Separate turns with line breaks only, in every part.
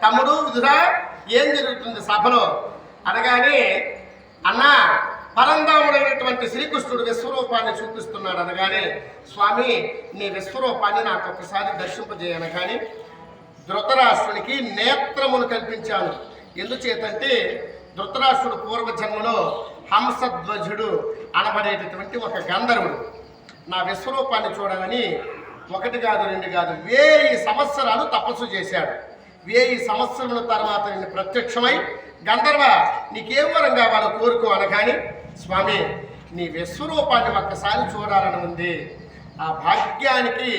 తమ్ముడు విధురా ఏం జరుగుతుంది సభలో అనగానే అన్న పరంధాముడైనటువంటి శ్రీకృష్ణుడు విశ్వరూపాన్ని చూపిస్తున్నాడు అనగానే స్వామి నీ విశ్వరూపాన్ని నాకు ఒకసారి దర్శింపజేయనగానే ధృతరాష్ట్రునికి నేత్రమును కల్పించాను. ఎందుచేతంటే ధృతరాష్ట్రుడు పూర్వజన్మలో హంసధ్వజుడు అనబడేటటువంటి ఒక గంధర్వుడు నా విశ్వరూపాన్ని చూడాలని 1 కాదు 2 కాదు 1000 సంవత్సరాలు తపస్సు చేశాడు. 1000 సంవత్సరముల తర్వాత నేను ప్రత్యక్షమై గంధర్వ నీకేం వరం కావాలో కోరుకో అనగాని స్వామి నీ విశ్వరూపాన్ని ఒక్కసారి చూడాలని ఉంది, ఆ భాగ్యానికి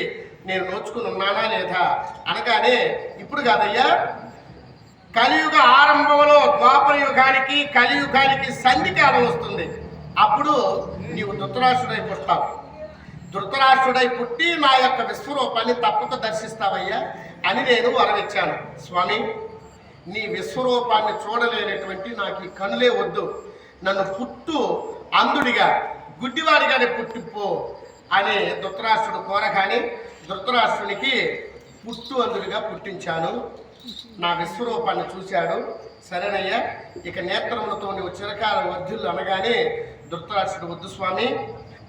నేను నోచుకుని ఉన్నానా లేదా అనగానే ఇప్పుడు కాదయ్యా కలియుగ ఆరంభంలో ద్వాపర యుగానికి కలియుగానికి సంధికాలం వస్తుంది. అప్పుడు నీవు ధృతరాష్ట్రుడై పుట్టావు. ధృతరాష్ట్రుడై పుట్టి నా యొక్క విశ్వరూపాన్ని తప్పక దర్శిస్తావయ్యా అని నేను వరమిచ్చాను. స్వామి నీ విశ్వరూపాన్ని చూడలేనటువంటి నాకు ఈ కనులే వద్దు, నన్ను పుట్టు అంధుడిగా గుడ్డివాడిగానే పుట్టిపో అని ధృతరాష్ట్రుడు కోరగానే ధృతరాష్ట్రునికి పుట్టు అంధుడిగా పుట్టించాను. నా విశ్వరూపాన్ని చూశాడు. సరేనయ్యా ఇక నేత్రములతో నువ్వు చిరకాల వర్ధులు అనగానే ధృతరాష్ట్రుడు వద్దు స్వామి,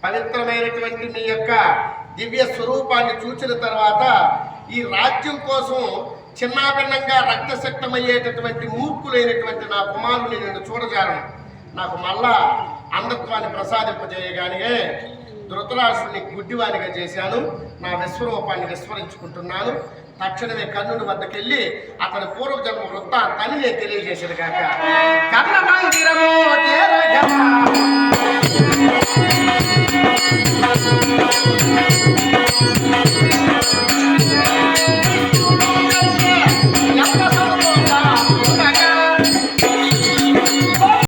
పవిత్రమైనటువంటి నీ యొక్క దివ్య స్వరూపాన్ని చూసిన తర్వాత ఈ రాజ్యం కోసం చిన్నాభిన్నంగా రక్తశక్తమయ్యేటటువంటి మూర్ఖులైనటువంటి నా కుమారుని నేను చూడజాలను, నాకు మళ్ళా అంధత్వాన్ని ప్రసాదింపజేయగానే ధృతరాష్ట్రుని గుడ్డివానిగా చేశాను. నా విశ్వరూపాన్ని విస్మరించుకుంటున్నాను. తక్షణమే కర్ణుడి వద్దకెళ్ళి అతని పూర్వజన్మ వృత్తాంతాన్ని నేను తెలియజేశాను కాక కర్ణ మందిరము